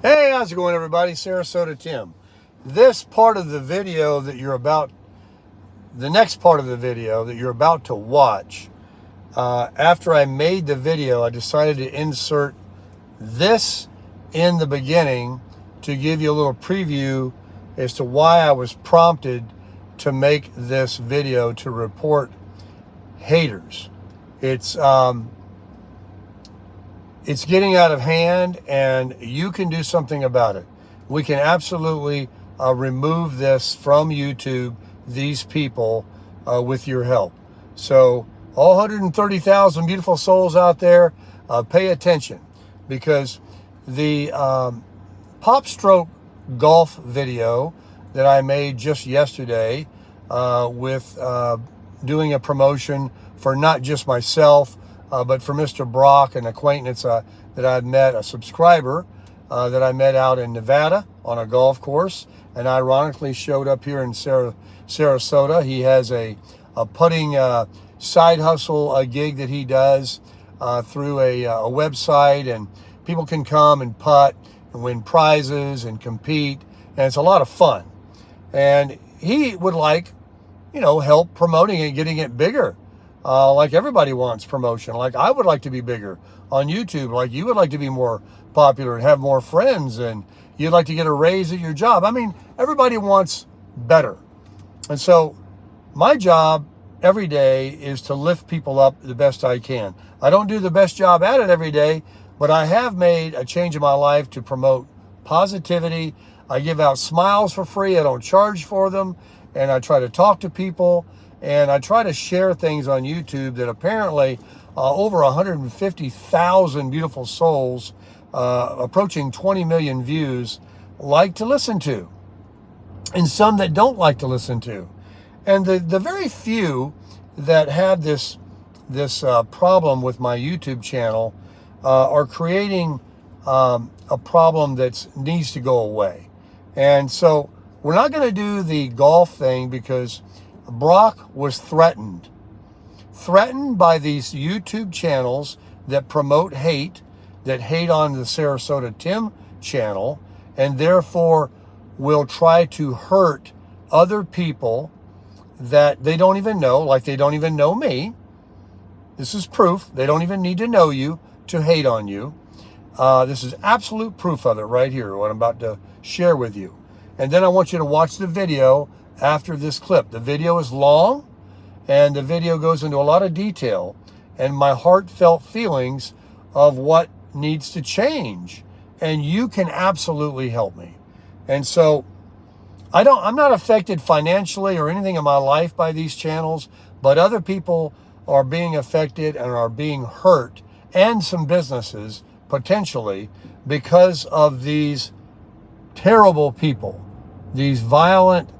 Hey, how's it going, everybody? Sarasota Tim. This part of the video that you're about, the next part of the video that you're about to watch, after I made the video, I decided to insert this in the beginning to give you a little preview as to why I was prompted to make this video to report haters. It's getting out of hand, and you can do something about it. We can absolutely remove this from YouTube, these people, with your help. So all 130,000 beautiful souls out there, pay attention, because the PopStroke golf video that I made just yesterday with doing a promotion for not just myself, but for Mr. Brock, an acquaintance that I'd met, a subscriber that I met out in Nevada on a golf course, and ironically showed up here in Sarasota. He has a putting side hustle gig that he does through a website, and people can come and putt and win prizes and compete, and it's a lot of fun. And he would like, help promoting it, getting it bigger. Like everybody wants promotion. Like I would like to be bigger on YouTube. Like you would like to be more popular and have more friends, and you'd like to get a raise at your job. I mean, everybody wants better. And so my job every day is to lift people up the best I can. I don't do the best job at it every day, but I have made a change in my life to promote positivity. I give out smiles for free. I don't charge for them. And I try to talk to people. And I try to share things on YouTube that apparently over 150,000 beautiful souls, approaching 20 million views, like to listen to. And some that don't like to listen to. And the very few that have this problem with my YouTube channel are creating a problem that needs to go away. And so we're not going to do the golf thing because Brock was threatened by these YouTube channels that promote hate, that hate on the Sarasota Tim channel, and therefore will try to hurt other people that they don't even know, like they don't even know me. This is proof. They don't even need to know you to hate on you. This is absolute proof of it right here, what I'm about to share with you. And then I want you to watch the video after this clip. The video is long, and the video goes into a lot of detail and my heartfelt feelings of what needs to change. And you can absolutely help me. And so I'm not affected financially or anything in my life by these channels, but other people are being affected and are being hurt, and some businesses potentially, because of these terrible people, these violent,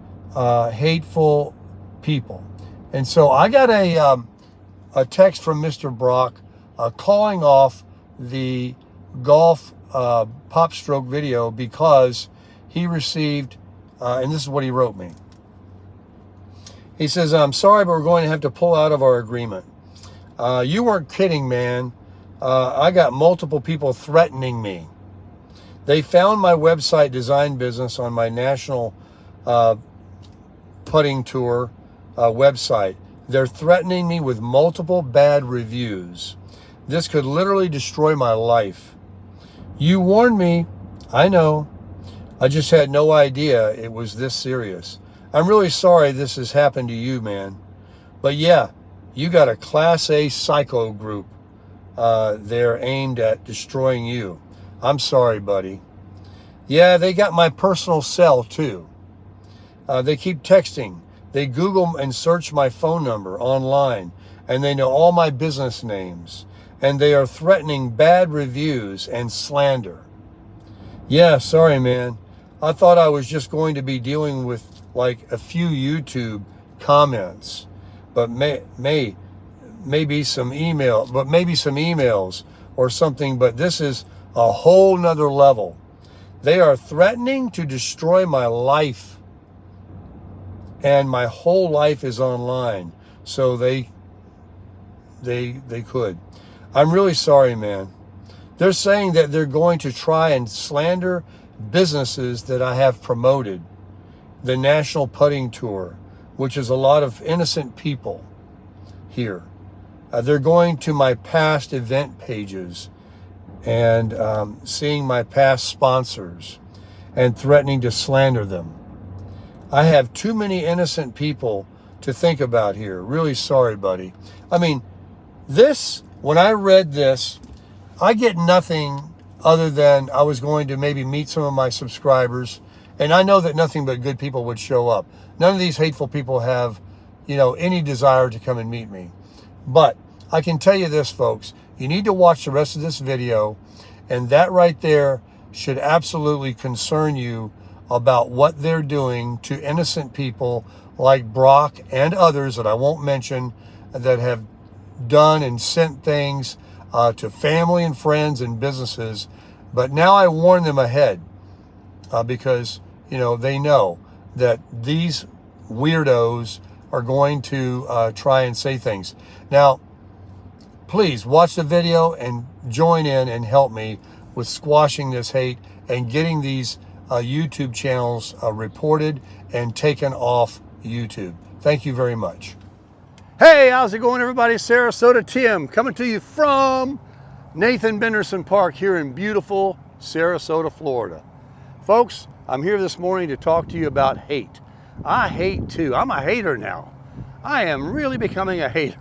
hateful people. And so I got a text from Mr. Brock calling off the golf PopStroke video because he received, and this is what he wrote me. He says, "I'm sorry, but we're going to have to pull out of our agreement. You weren't kidding, man. I got multiple people threatening me. They found my website design business on my national putting tour website. They're threatening me with multiple bad reviews. This could literally destroy my life. You warned me. I know. I just had no idea it was this serious. I'm really sorry this has happened to you, man. But yeah, you got a Class A psycho group there aimed at destroying you. I'm sorry, buddy. Yeah, they got my personal cell too. They keep texting. They Google and search my phone number online, and they know all my business names. And they are threatening bad reviews and slander. Yeah, sorry, man. I thought I was just going to be dealing with like a few YouTube comments, but maybe some emails or something. But this is a whole nother level. They are threatening to destroy my life, and my whole life is online. So they could. I'm really sorry, man. They're saying that they're going to try and slander businesses that I have promoted. The National Putting Tour, which is a lot of innocent people here. They're going to my past event pages and seeing my past sponsors and threatening to slander them. I have too many innocent people to think about here. Really sorry, buddy. I mean, when I read this, I get nothing other than I was going to maybe meet some of my subscribers, and I know that nothing but good people would show up. None of these hateful people have, any desire to come and meet me. But I can tell you this, folks, you need to watch the rest of this video, and that right there should absolutely concern you about what they're doing to innocent people like Brock and others that I won't mention that have done and sent things to family and friends and businesses. But now I warn them ahead because, they know that these weirdos are going to try and say things. Now, please watch the video and join in and help me with squashing this hate and getting these YouTube channels reported and taken off YouTube. Thank you very much. Hey, how's it going, everybody? Sarasota Tim coming to you from Nathan Benderson Park here in beautiful Sarasota, Florida. Folks, I'm here this morning to talk to you about hate. I hate too. I'm a hater now. I am really becoming a hater.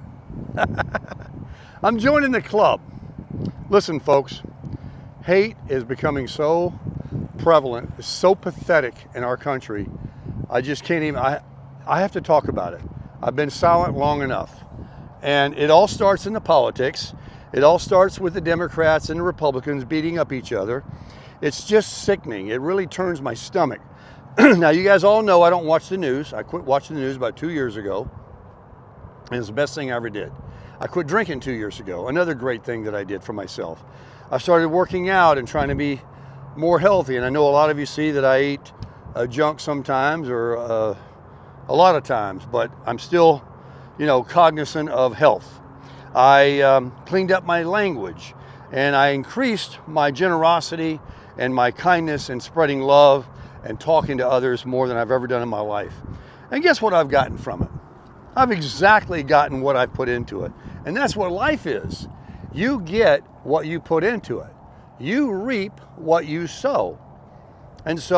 I'm joining the club. Listen, folks, hate is becoming so prevalent, it's so pathetic in our country. I just can't even, I have to talk about it. I've been silent long enough. And it all starts in the politics. It all starts with the Democrats and the Republicans beating up each other. It's just sickening. It really turns my stomach. Now, you guys all know I don't watch the news. I quit watching the news about 2 years ago. And it's the best thing I ever did. I quit drinking 2 years ago. Another great thing that I did for myself. I started working out and trying to be more healthy. And I know a lot of you see that I eat junk sometimes or a lot of times, but I'm still, cognizant of health. I cleaned up my language and I increased my generosity and my kindness and spreading love and talking to others more than I've ever done in my life. And guess what I've gotten from it? I've exactly gotten what I've put into it. And that's what life is. You get what you put into it. You reap what you sow. And that's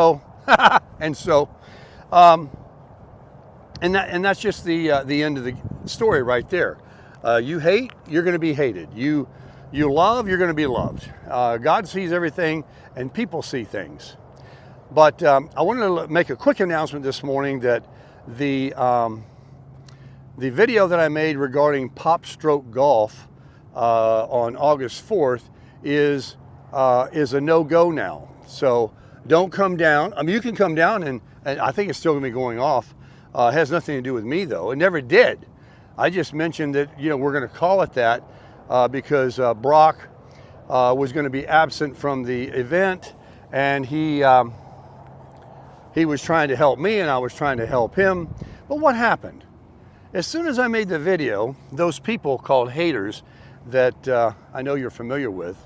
just the end of the story right there. You hate, you're going to be hated. You love, you're going to be loved. God sees everything and people see things. But I wanted to make a quick announcement this morning that the video that I made regarding Pop Stroke Golf on August 4th is a no-go now. So don't come down. I mean, you can come down and I think it's still going to be going off. It has nothing to do with me, though. It never did. I just mentioned that, we're going to call it that because Brock was going to be absent from the event, and he was trying to help me and I was trying to help him. But what happened? As soon as I made the video, those people called haters that I know you're familiar with,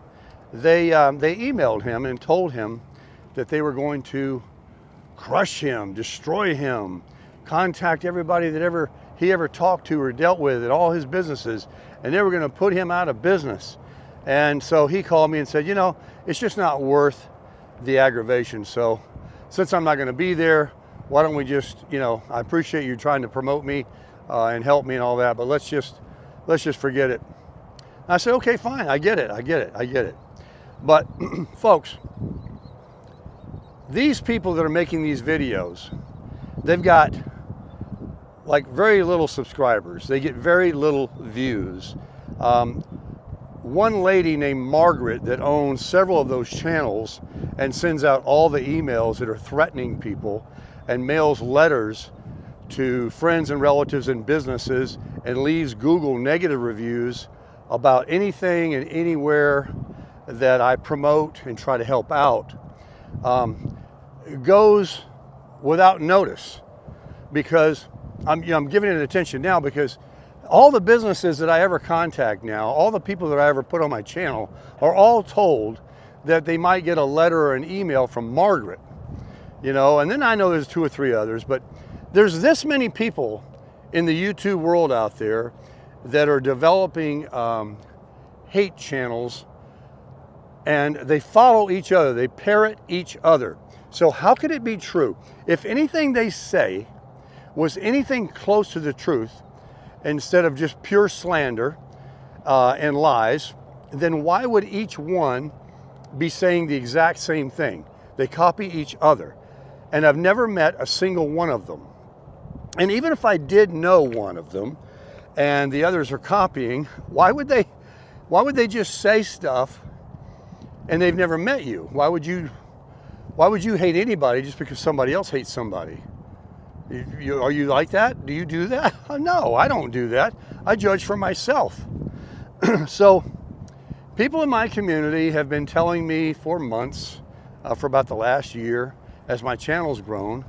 they emailed him and told him that they were going to crush him, destroy him, contact everybody that he ever talked to or dealt with at all his businesses, and they were going to put him out of business. And so he called me and said, it's just not worth the aggravation. So since I'm not going to be there, why don't we just, I appreciate you trying to promote me and help me and all that, but let's just forget it. I said, okay, fine. I get it. But folks, these people that are making these videos, they've got like very little subscribers. They get very little views. One lady named Margaret that owns several of those channels and sends out all the emails that are threatening people and mails letters to friends and relatives and businesses and leaves Google negative reviews about anything and anywhere that I promote and try to help out, goes without notice, because I'm giving it attention now because All the businesses that I ever contact now, all the people that I ever put on my channel are all told that they might get a letter or an email from Margaret, you know, and then I know there's 2 or 3 others, but there's this many people in the YouTube world out there that are developing hate channels, and they follow each other, they parrot each other. So how could it be true? If anything they say was anything close to the truth, instead of just pure slander and lies, then why would each one be saying the exact same thing? They copy each other. And I've never met a single one of them. And even if I did know one of them and the others are copying, why would they just say stuff and they've never met you? Why would you hate anybody just because somebody else hates somebody? Are you like that? Do you do that? No, I don't do that. I judge for myself. So people in my community have been telling me for months, for about the last year, as my channel's grown,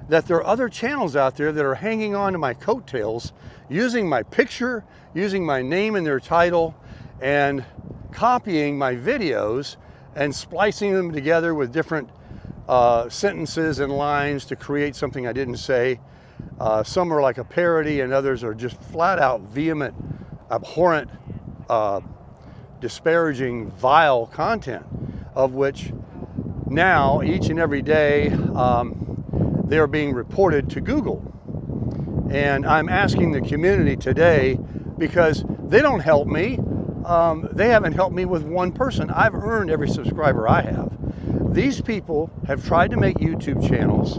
that there are other channels out there that are hanging on to my coattails, using my picture, using my name in their title, and copying my videos and splicing them together with different sentences and lines to create something I didn't say. Some are like a parody, and others are just flat out vehement, abhorrent, disparaging, vile content, of which now each and every day they are being reported to Google. And I'm asking the community today, because they don't help me. They haven't helped me with one person. I've earned every subscriber I have. These people have tried to make YouTube channels,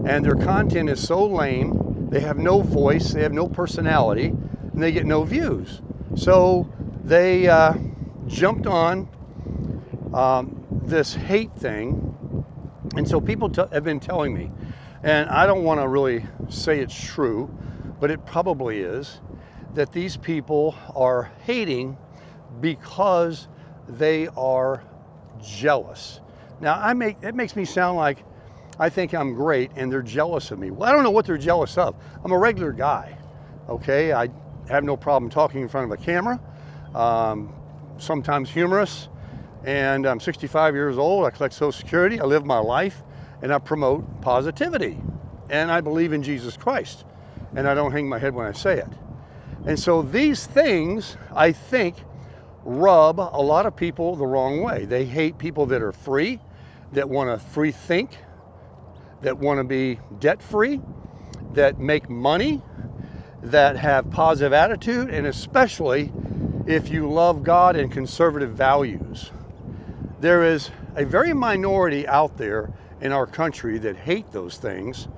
and their content is so lame, they have no voice, they have no personality, and they get no views. So they jumped on this hate thing, and so people have been telling me, and I don't want to really say it's true, but it probably is, that these people are hating because they are jealous. Now, it makes me sound like I think I'm great and they're jealous of me. Well, I don't know what they're jealous of. I'm a regular guy, okay? I have no problem talking in front of a camera, sometimes humorous, and I'm 65 years old. I collect Social Security. I live my life, and I promote positivity. And I believe in Jesus Christ, and I don't hang my head when I say it. And so these things, I think, rub a lot of people the wrong way. They hate people that are free, that want to free think, that want to be debt-free, that make money, that have positive attitude, and especially if you love God and conservative values. There is a very minority out there in our country that hate those things,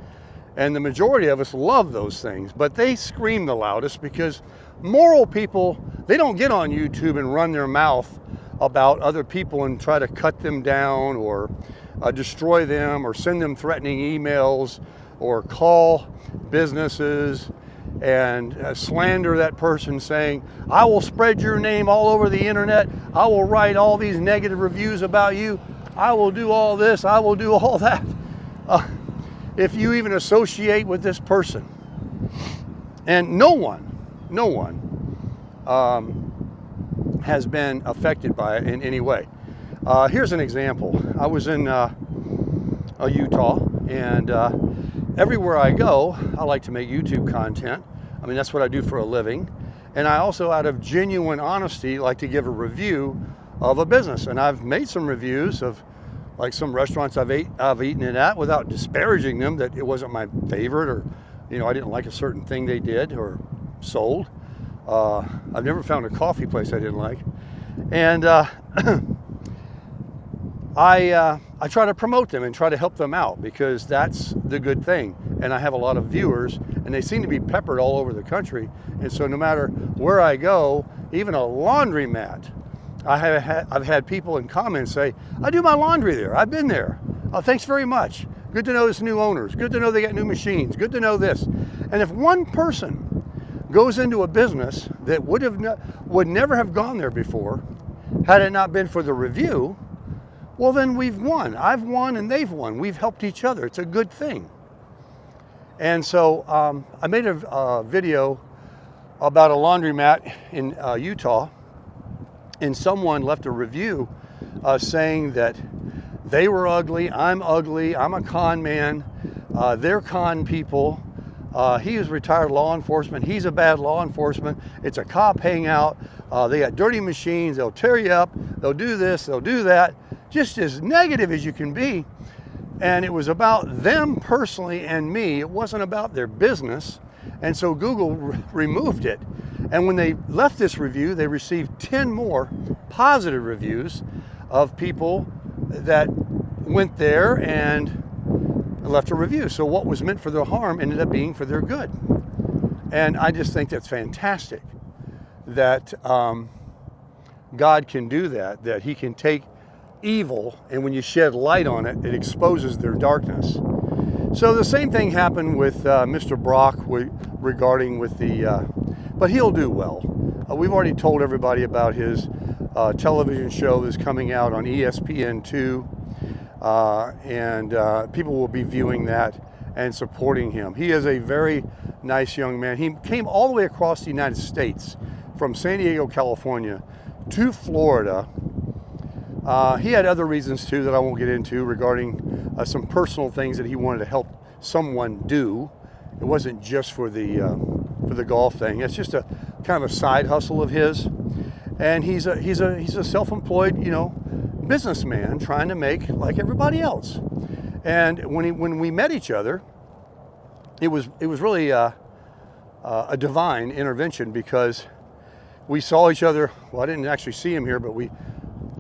and the majority of us love those things, but they scream the loudest because moral people, they don't get on YouTube and run their mouth about other people and try to cut them down or destroy them or send them threatening emails or call businesses and slander that person, saying, I will spread your name all over the internet. I will write all these negative reviews about you. I will do all this. I will do all that. If you even associate with this person. And no one has been affected by it in any way. Here's an example. I was in Utah, and everywhere I go, I like to make YouTube content. I mean, that's what I do for a living. And I also, out of genuine honesty, like to give a review of a business. And I've made some reviews of like some restaurants I've eaten it at, without disparaging them, that it wasn't my favorite, or, you know, I didn't like a certain thing they did or sold. I've never found a coffee place I didn't like. And I try to promote them and try to help them out, because that's the good thing. And I have a lot of viewers, and they seem to be peppered all over the country. And so no matter where I go, even a laundromat, I've had people in comments say, I do my laundry there. I've been there. Oh, thanks very much. Good to know there's new owners. Good to know they got new machines. Good to know this. And if one person goes into a business that would never have gone there before, had it not been for the review, well, then we've won. I've won and they've won. We've helped each other. It's a good thing. And so I made a video about a laundromat in Utah, and someone left a review saying that they were ugly, I'm a con man, they're con people, he is retired law enforcement, he's a bad law enforcement, it's a cop hangout, they got dirty machines, they'll tear you up, they'll do this, they'll do that, just as negative as you can be. And it was about them personally and me, it wasn't about their business. And so Google removed it. And when they left this review, they received 10 more positive reviews of people that went there and left a review. So what was meant for their harm ended up being for their good. And I just think that's fantastic that God can do that, that he can take evil, and when you shed light on it, it exposes their darkness. So the same thing happened with Mr. Brock regarding with the, but he'll do well. We've already told everybody about his television show that's coming out on ESPN2, and people will be viewing that and supporting him. He is a very nice young man. He came all the way across the United States from San Diego, California to Florida. He had other reasons too that I won't get into regarding some personal things that he wanted to help someone do. It wasn't just for the golf thing. It's just a kind of a side hustle of his, and he's a self-employed, you know, businessman trying to make like everybody else. And when we met each other, it was really a divine intervention, because we saw each other. Well, I didn't actually see him here, but we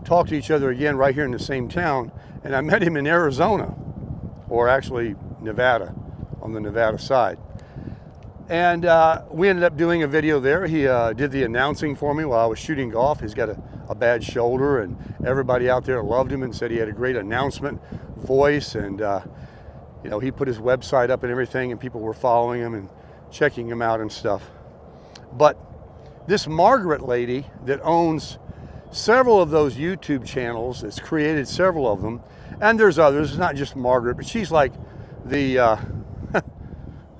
talked to each other again right here in the same town, and I met him in Arizona, or actually Nevada, on the Nevada side. And we ended up doing a video there. He did the announcing for me while I was shooting golf. He's got a bad shoulder, and everybody out there loved him and said he had a great announcement voice, and you know, he put his website up and everything, and people were following him and checking him out and stuff. But this Margaret lady that owns several of those YouTube channels, that's created several of them, and there's others, it's not just Margaret, but she's like the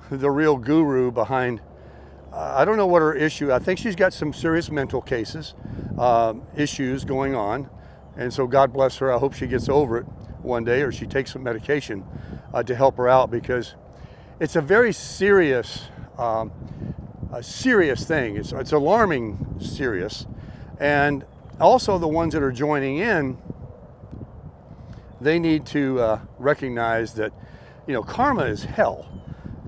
the real guru behind, I don't know what her issue, I think she's got some serious mental cases, issues going on, and so God bless her. I hope she gets over it one day, or she takes some medication to help her out, because it's a very serious thing. It's alarming serious. And also the ones that are joining in, they need to recognize that, you know, karma is hell,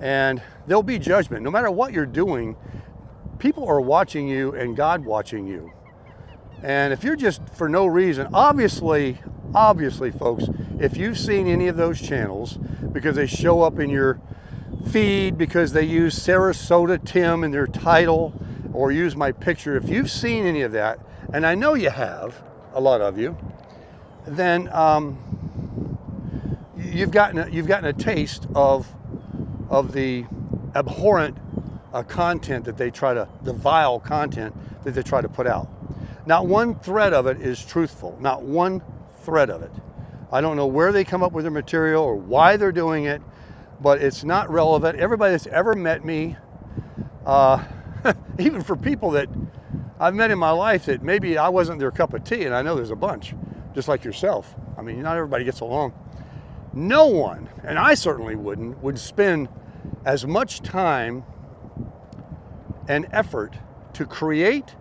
and there'll be judgment. No matter what you're doing, people are watching you and God watching you. And if you're just for no reason, obviously folks, if you've seen any of those channels because they show up in your feed because they use Sarasota Tim in their title or use my picture, if you've seen any of that, and I know you have, a lot of you, then you've gotten a taste of the abhorrent content that they try to, the vile content that they try to put out. Not one thread of it is truthful. Not one thread of it. I don't know where they come up with their material or why they're doing it, but it's not relevant. Everybody that's ever met me, even for people that I've met in my life that maybe I wasn't their cup of tea, and I know there's a bunch, just like yourself. I mean, not everybody gets along. No one, and I certainly wouldn't, would spend as much time and effort to create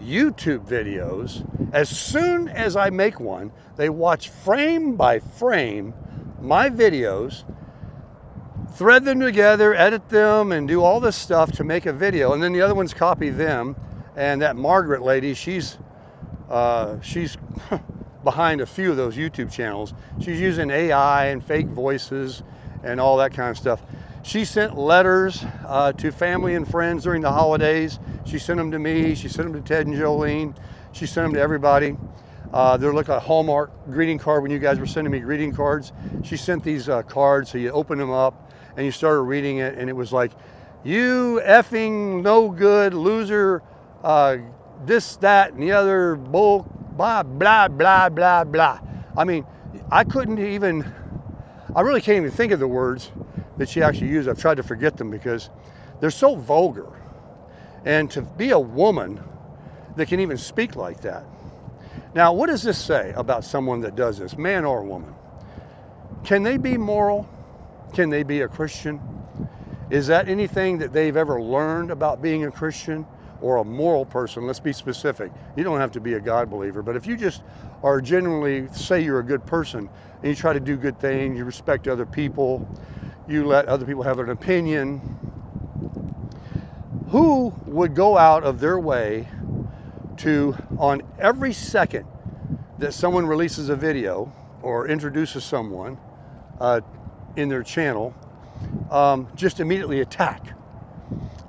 YouTube videos. As soon as I make one, they watch frame by frame my videos, thread them together, edit them, and do all this stuff to make a video, and then the other ones copy them. And that Margaret lady, she's behind a few of those YouTube channels. She's using AI and fake voices and all that kind of stuff. She sent letters to family and friends during the holidays. She sent them to me. She sent them to Ted and Jolene. She sent them to everybody. They're like a Hallmark greeting card when you guys were sending me greeting cards. She sent these cards, so you open them up and you started reading it, and it was like, you effing no good loser, this, that, and the other bull, blah, blah, blah, blah, blah. I mean, I really can't even think of the words that she actually used. I've tried to forget them because they're so vulgar. And to be a woman that can even speak like that. Now, what does this say about someone that does this, man or woman? Can they be moral? Can they be a Christian? Is that anything that they've ever learned about being a Christian or a moral person? Let's be specific. You don't have to be a God believer, but if you just are genuinely, say you're a good person and you try to do good things, you respect other people, you let other people have an opinion, who would go out of their way to, on every second that someone releases a video or introduces someone in their channel, just immediately attack?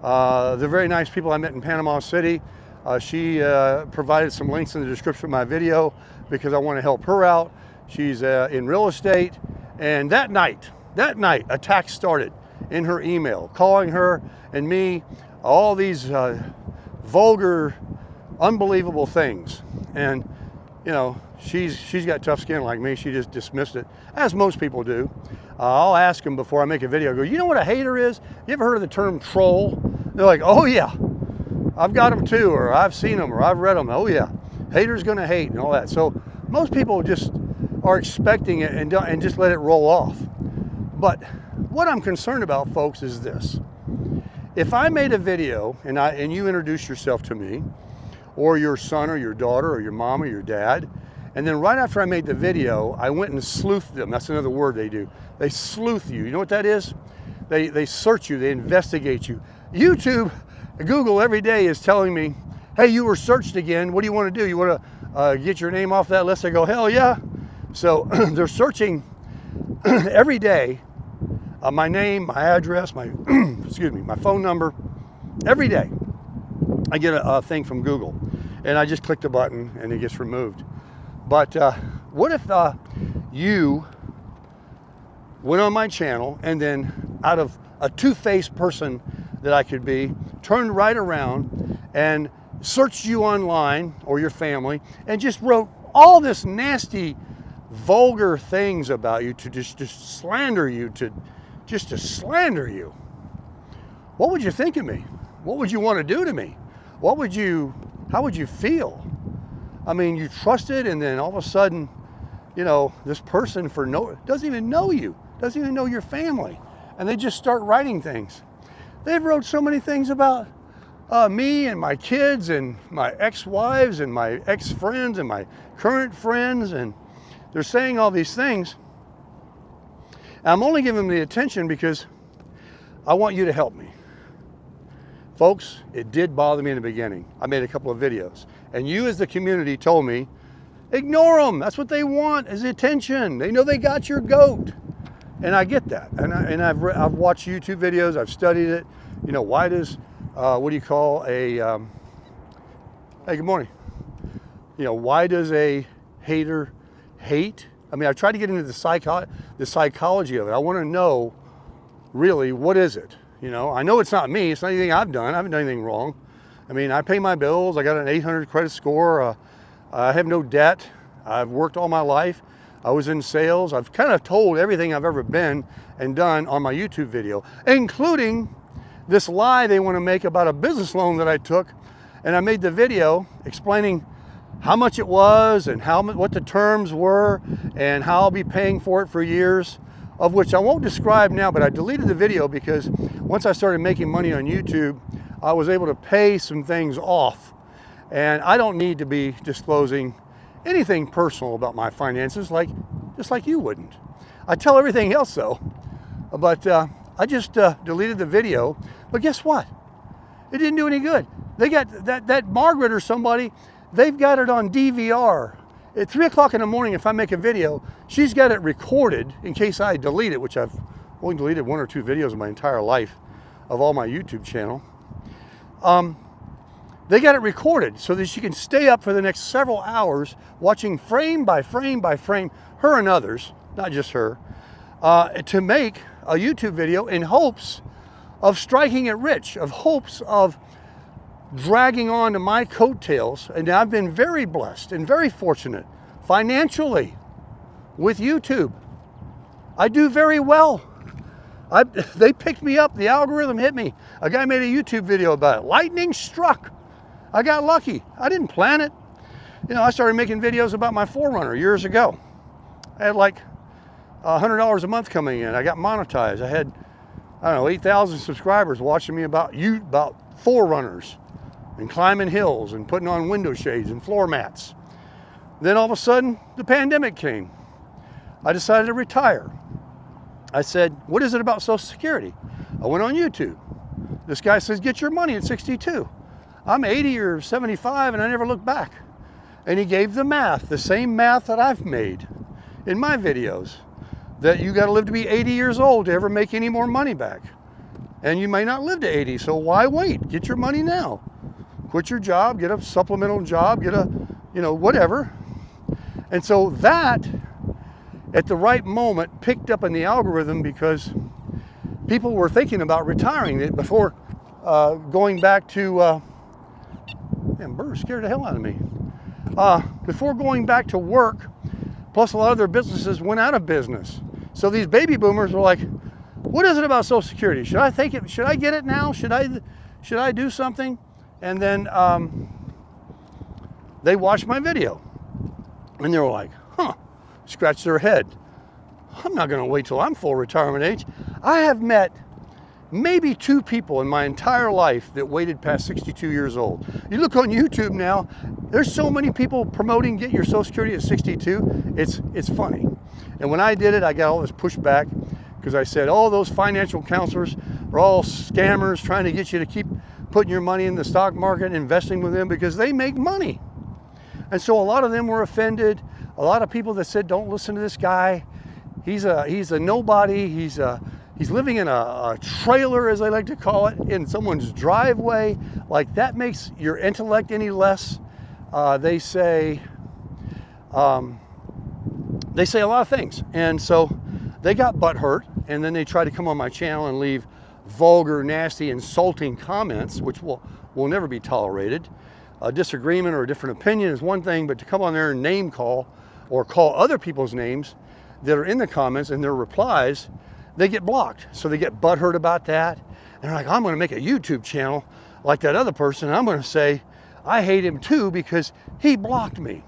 The very nice people I met in Panama City, she provided some links in the description of my video because I want to help her out. She's in real estate, and that night, attacks started in her email, calling her and me all these vulgar, unbelievable things. And you know, she's got tough skin like me. She just dismissed it, as most people do. I'll ask them before I make a video, I go, you know what a hater is? You ever heard of the term troll? They're like, oh yeah, I've got them too, or I've seen them, or I've read them. Oh yeah, haters gonna hate and all that. So most people just are expecting it and just let it roll off. But what I'm concerned about, folks, is this. If I made a video and you introduce yourself to me, or your son or your daughter or your mom or your dad, and then right after I made the video, I went and sleuthed them. That's another word they do. They sleuth you. You know what that is? They search you, they investigate you. YouTube, Google every day is telling me, hey, you were searched again. What do you want to do? You want to get your name off that list? I go, hell yeah. So they're searching every day, my name, my address, my excuse me, my phone number. Every day I get a thing from Google, and I just click the button and it gets removed. But what if you went on my channel and then, out of a two-faced person that I could be, turned right around and searched you online or your family and just wrote all this nasty, vulgar things about you to just slander you, to slander you? What would you think of me? What would you want to do to me? How would you feel? I mean, you trusted, and then all of a sudden, you know, this person doesn't even know you, doesn't even know your family, and they just start writing things. They've wrote so many things about me and my kids and my ex-wives and my ex-friends and my current friends, and they're saying all these things. And I'm only giving them the attention because I want you to help me. Folks, it did bother me in the beginning. I made a couple of videos, and you as the community told me, ignore them. That's what they want, is attention. They know they got your goat. And I get that. And I've watched YouTube videos. I've studied it. You know, why does, what do you call a, hey, good morning. You know, why does a hater hate? I mean, I've tried to get into the psychology of it. I want to know, really, what is it? You know, I know it's not me. It's not anything I've done. I haven't done anything wrong. I mean, I pay my bills. I got an 800 credit score. I have no debt. I've worked all my life. I was in sales. I've kind of told everything I've ever been and done on my YouTube video, including this lie they want to make about a business loan that I took. And I made the video explaining how much it was and what the terms were and how I'll be paying for it for years, of which I won't describe now, but I deleted the video because once I started making money on YouTube, I was able to pay some things off. And I don't need to be disclosing anything personal about my finances, just like you wouldn't. I tell everything else though, but I just deleted the video. But guess what? It didn't do any good. They got that Margaret or somebody, they've got it on DVR. At 3 o'clock in the morning, if I make a video, she's got it recorded in case I delete it, which I've only deleted 1 or 2 videos in my entire life of all my YouTube channel. They got it recorded so that she can stay up for the next several hours watching frame by frame by frame, her and others, not just her, to make a YouTube video in hopes of striking it rich, of hopes of dragging on to my coattails. And I've been very blessed and very fortunate financially with YouTube. I do very well. They picked me up. The algorithm hit me. A guy made a YouTube video about it. Lightning struck. I got lucky. I didn't plan it. You know, I started making videos about my 4Runner years ago. I had like $100 a month coming in. I got monetized. I had, I don't know, 8,000 subscribers watching me about 4Runners and climbing hills and putting on window shades and floor mats. Then all of a sudden, the pandemic came. I decided to retire. I said, what is it about Social Security? I went on YouTube. This guy says, get your money at 62. I'm 80 or 75 and I never looked back. And he gave the math, the same math that I've made in my videos, that you got to live to be 80 years old to ever make any more money back. And you may not live to 80, so why wait? Get your money now. Quit your job, get a supplemental job, get a, you know, whatever. And so that, at the right moment, picked up in the algorithm because people were thinking about retiring it before going back to, man, birds scared the hell out of me. Before going back to work, plus a lot of their businesses went out of business. So these baby boomers were like, what is it about Social Security? Should I take it? Should I get it now? Should I do something? And then they watched my video and they were like, huh, scratch their head. I'm not going to wait till I'm full retirement age. I have met maybe 2 people in my entire life that waited past 62 years old. You look on YouTube now, there's so many people promoting get your Social Security at 62. It's funny. And when I did it, I got all this pushback because I said, oh, those financial counselors are all scammers trying to get you to keep putting your money in the stock market and investing with them because they make money. And so a lot of them were offended. A lot of people that said, don't listen to this guy. He's a nobody. He's living in a trailer, as I like to call it, in someone's driveway. Like that makes your intellect any less. They say a lot of things. And so they got butthurt, and then they tried to come on my channel and leave vulgar, nasty, insulting comments, which will never be tolerated. A disagreement or a different opinion is one thing, but to come on there and name call or call other people's names that are in the comments and their replies, they get blocked. So they get butthurt about that. And they're like, I'm going to make a YouTube channel like that other person. And I'm going to say, I hate him too because he blocked me.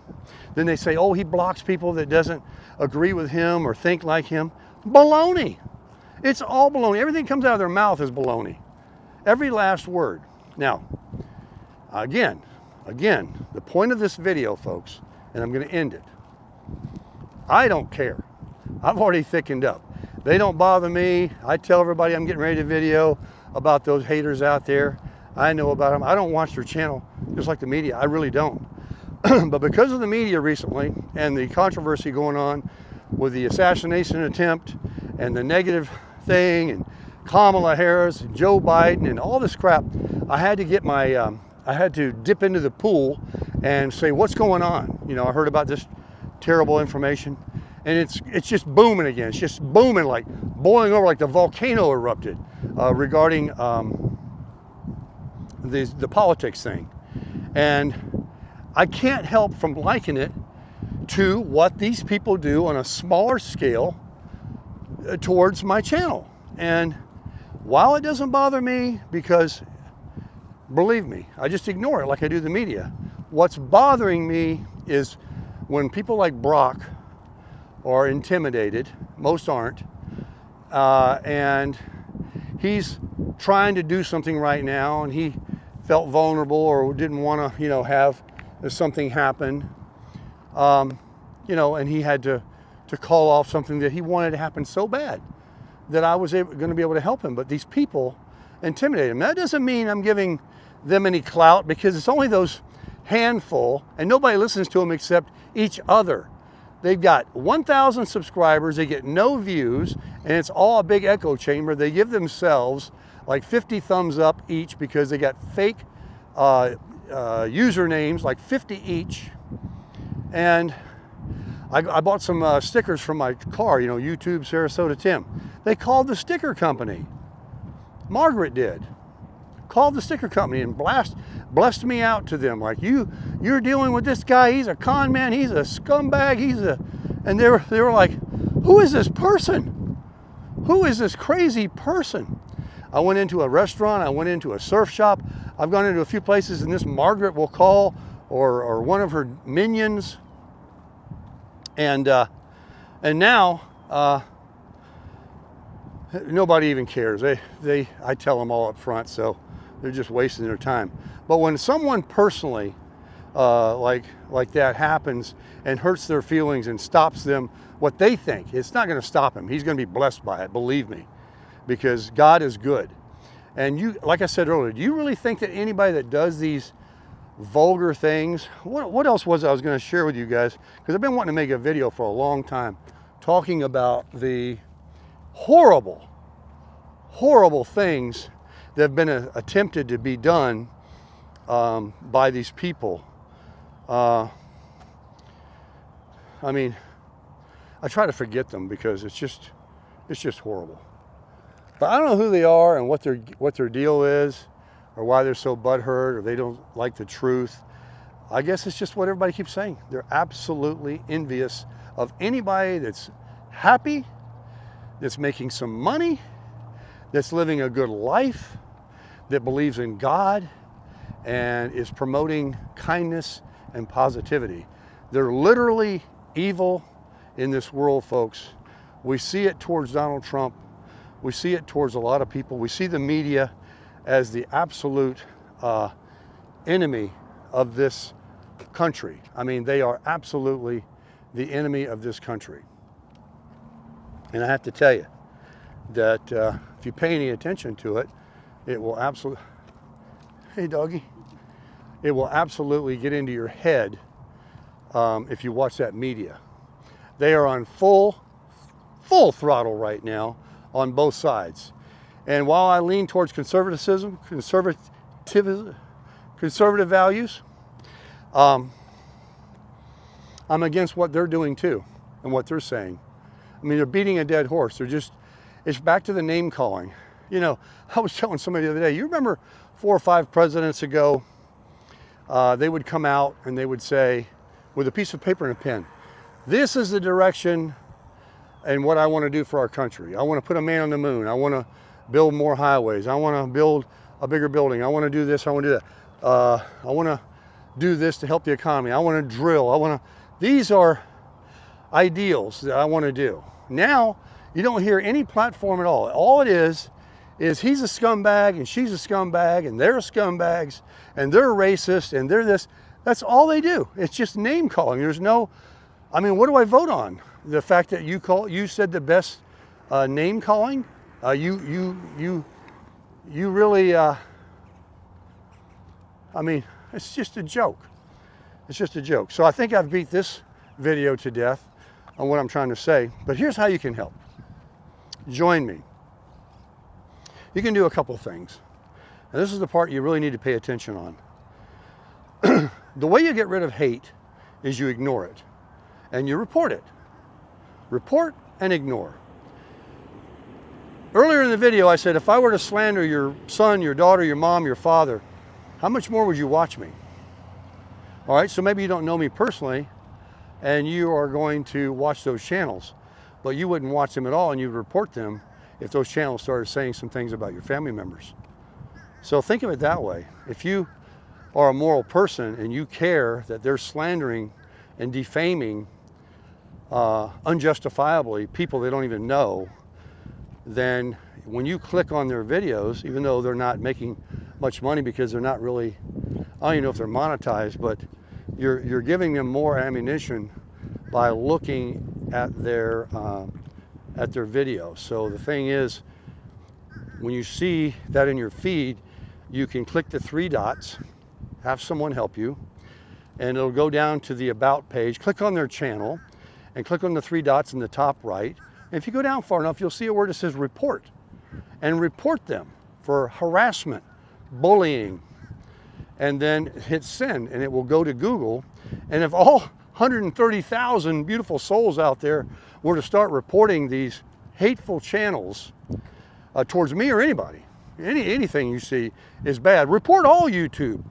Then they say, oh, he blocks people that doesn't agree with him or think like him. Baloney. It's all baloney. Everything comes out of their mouth is baloney. Every last word. Now, again, the point of this video, folks, and I'm going to end it. I don't care. I've already thickened up. They don't bother me. I tell everybody I'm getting ready to video about those haters out there. I know about them. I don't watch their channel just like the media. I really don't. But because of the media recently and the controversy going on with the assassination attempt and the negative thing and Kamala Harris and Joe Biden and all this crap, I had to get my, I had to dip into the pool and say, what's going on? You know, I heard about this terrible information. And it's just booming again. It's just booming, like boiling over, like the volcano erupted regarding the politics thing. And I can't help from liking it to what these people do on a smaller scale towards my channel. And while it doesn't bother me, because believe me, I just ignore it like I do the media. What's bothering me is when people like Brock are intimidated, most aren't, and he's trying to do something right now and he felt vulnerable or didn't want to, you know, have something happen, you know, and he had to call off something that he wanted to happen so bad that I was going to be able to help him. But these people intimidate him. That doesn't mean I'm giving them any clout, because it's only those handful and nobody listens to them except each other. They've got 1,000 subscribers, they get no views, and it's all a big echo chamber. They give themselves like 50 thumbs up each because they got fake usernames, like 50 each. And I bought some stickers from my car, you know, YouTube Sarasota Tim. They called the sticker company. Margaret did. Called the sticker company and blessed me out to them. Like, you're dealing with this guy, he's a con man, he's a scumbag, and they were like, who is this person? Who is this crazy person? I went into a restaurant, I went into a surf shop, I've gone into a few places, and this Margaret will call, or one of her minions, and now nobody even cares. I tell them all up front, so they're just wasting their time. But when someone personally like that happens and hurts their feelings and stops them, what they think, it's not going to stop him. He's going to be blessed by it, believe me, because God is good. And you, like I said earlier, do you really think that anybody that does these vulgar things, what else was I was going to share with you guys? Because I've been wanting to make a video for a long time talking about the horrible, horrible things that have been attempted to be done by these people. I mean, I try to forget them because it's just horrible. But I don't know who they are and what their deal is, or why they're so butthurt, or they don't like the truth. I guess it's just what everybody keeps saying. They're absolutely envious of anybody that's happy, that's making some money, that's living a good life, that believes in God, and is promoting kindness and positivity. They're literally evil in this world, folks. We see it towards Donald Trump. We see it towards a lot of people. We see the media as the absolute enemy of this country. I mean, they are absolutely the enemy of this country. And I have to tell you that if you pay any attention to it, it will absolutely, hey doggy, it will absolutely get into your head if you watch that media. They are on full throttle right now on both sides. And while I lean towards conservative values, I'm against what they're doing too and what they're saying. I mean, they're beating a dead horse. It's back to the name calling. You know, I was telling somebody the other day, you remember 4 or 5 presidents ago, they would come out and they would say, with a piece of paper and a pen, this is the direction and what I want to do for our country. I want to put a man on the moon. I want to build more highways. I want to build a bigger building. I want to do this. I want to do that. I want to do this to help the economy. I want to drill. These are ideals that I want to do. Now, you don't hear any platform at all. All it is he's a scumbag and she's a scumbag and they're scumbags and they're racist and they're this. That's all they do. It's just name calling. There's no, I mean, what do I vote on? The fact that you said the best name calling? You really, I mean, it's just a joke. It's just a joke. So I think I've beat this video to death on what I'm trying to say, but here's how you can help. Join me. You can do a couple things. And this is the part you really need to pay attention on. The way you get rid of hate is you ignore it and you report it. Report and ignore. Earlier in the video, I said, if I were to slander your son, your daughter, your mom, your father, how much more would you watch me? All right, so maybe you don't know me personally and you are going to watch those channels, but you wouldn't watch them at all and you'd report them if those channels started saying some things about your family members. So think of it that way. If you are a moral person and you care that they're slandering and defaming unjustifiably people they don't even know, then when you click on their videos, even though they're not making much money because they're not really, I don't even know if they're monetized, but you're giving them more ammunition by looking at their video. So the thing is, when you see that in your feed, you can click the 3 dots, have someone help you, and it'll go down to the About page. Click on their channel and click on the 3 dots in the top right. And if you go down far enough, you'll see a word that says report, and report them for harassment, bullying, and then hit send, and it will go to Google. And if all 130,000 beautiful souls out there were to start reporting these hateful channels towards me or anybody, anything you see is bad, report all YouTube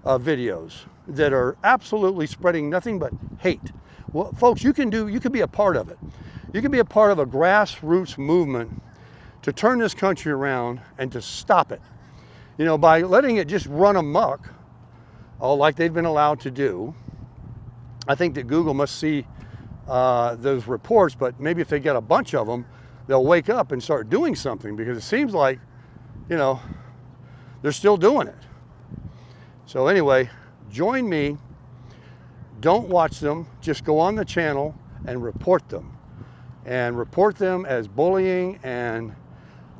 videos that are absolutely spreading nothing but hate. Well, folks, you can be a part of it. You can be a part of a grassroots movement to turn this country around and to stop it. You know, by letting it just run amok, like they've been allowed to do. I think that Google must see those reports, but maybe if they get a bunch of them, they'll wake up and start doing something, because it seems like, you know, they're still doing it. So anyway, join me. Don't watch them. Just go on the channel and report them. And report them as bullying and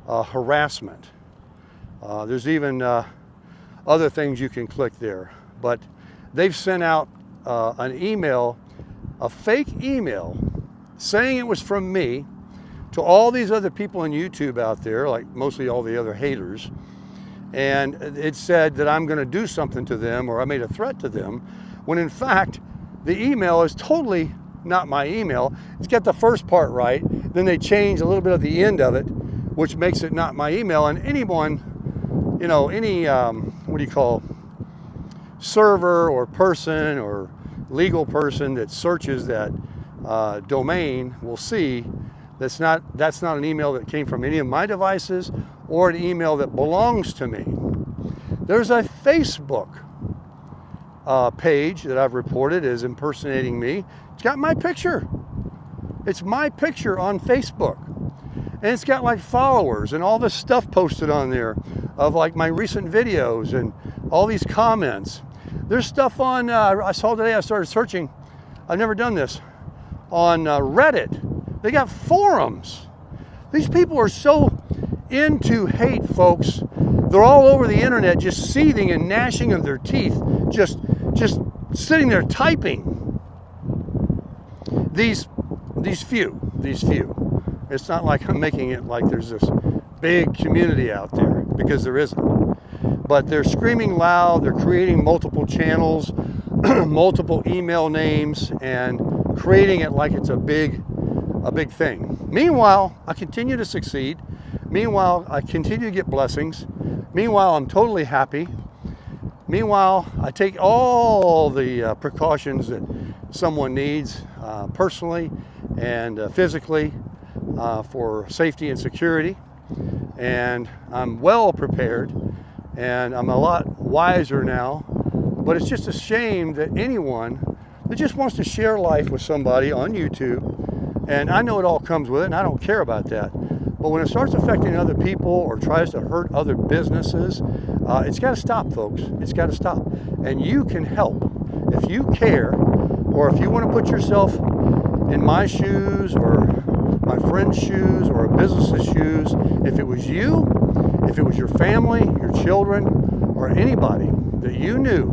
harassment. There's even other things you can click there. But they've sent out an email, a fake email, saying it was from me to all these other people on YouTube out there, like mostly all the other haters. And it said that I'm going to do something to them, or I made a threat to them, when in fact, the email is totally not my email. It's got the first part right, then they change a little bit of the end of it, which makes it not my email. And anyone, you know, any, what do you call, server or person or legal person that searches that domain will see that's not an email that came from any of my devices or an email that belongs to me. There's a Facebook page that I've reported is impersonating me. It's got my picture. It's my picture on Facebook. And it's got like followers and all this stuff posted on there of like my recent videos and all these comments. There's stuff on, I saw today, I started searching, I've never done this, on Reddit. They got forums. These people are so into hate, folks. They're all over the internet just seething and gnashing of their teeth, just sitting there typing. These few. It's not like I'm making it like there's this big community out there, because there isn't. But they're screaming loud, they're creating multiple channels, multiple email names, and creating it like it's a big thing. Meanwhile, I continue to succeed. Meanwhile, I continue to get blessings. Meanwhile, I'm totally happy. Meanwhile, I take all the precautions that someone needs personally and physically for safety and security. And I'm well prepared, and I'm a lot wiser now. But it's just a shame that anyone that just wants to share life with somebody on YouTube, and I know it all comes with it, and I don't care about that. But when it starts affecting other people or tries to hurt other businesses, it's got to stop, folks. It's got to stop. And you can help. If you care, or if you want to put yourself in my shoes or my friend's shoes or a business's shoes, if it was you, if it was your family, your children, or anybody that you knew,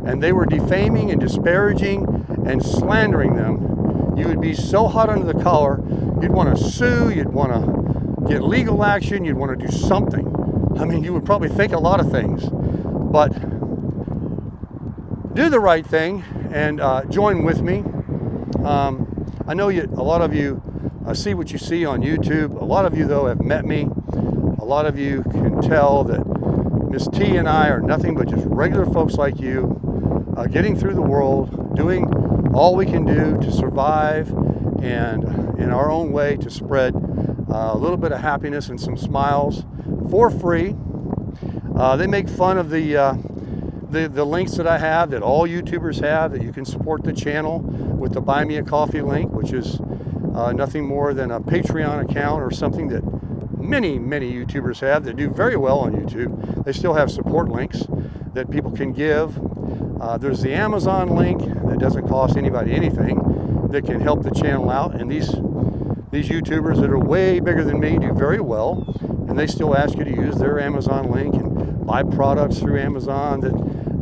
and they were defaming and disparaging and slandering them, you would be so hot under the collar, you'd want to sue, you'd want to get legal action, you'd want to do something. I mean, you would probably think a lot of things, but do the right thing and join with me. I know a lot of you see what you see on YouTube. A lot of you, though, have met me. A lot of you can tell that Miss T and I are nothing but just regular folks like you, getting through the world, doing all we can do to survive, and in our own way to spread a little bit of happiness and some smiles for free. They make fun of the links that I have, that all YouTubers have, that you can support the channel with the Buy Me a Coffee link, which is nothing more than a Patreon account or something that many YouTubers have that do very well on YouTube. They still have support links that people can give. There's the Amazon link that doesn't cost anybody anything, that can help the channel out. And these YouTubers that are way bigger than me do very well, and they still ask you to use their Amazon link and buy products through Amazon that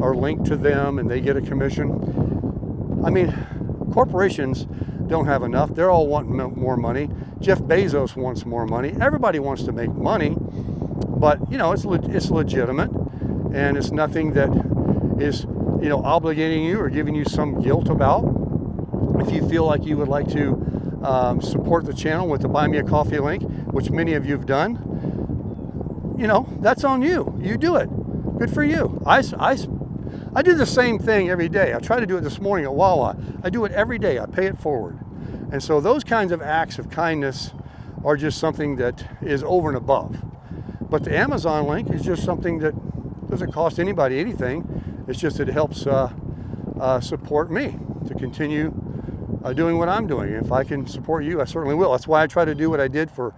are linked to them, and they get a commission. I mean, corporations don't have enough. They're all wanting more money. Jeff Bezos wants more money. Everybody wants to make money, but you know, it's legitimate, and it's nothing that is, you know, obligating you or giving you some guilt about. If you feel like you would like to support the channel with the Buy Me a Coffee link, which many of you have done, you know, that's on you. You do it. Good for you. I do the same thing every day. I try to do it this morning at Wawa. I do it every day. I pay it forward. And so those kinds of acts of kindness are just something that is over and above. But the Amazon link is just something that doesn't cost anybody anything. It's just that it helps support me to continue doing what I'm doing. If I can support you, I certainly will. That's why I try to do what I did for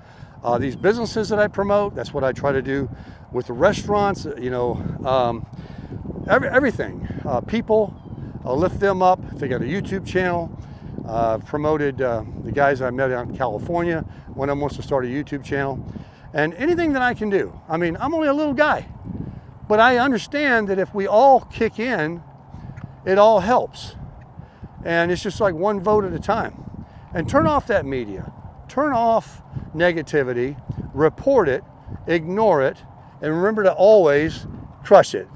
these businesses that I promote. That's what I try to do with the restaurants, you know, everything. People, lift them up. If they got a YouTube channel, promoted the guys I met out in California. One of them wants to start a YouTube channel. And anything that I can do. I mean, I'm only a little guy, but I understand that if we all kick in, it all helps. And it's just like one vote at a time. And turn off that media. Turn off negativity, report it, ignore it, and remember to always crush it.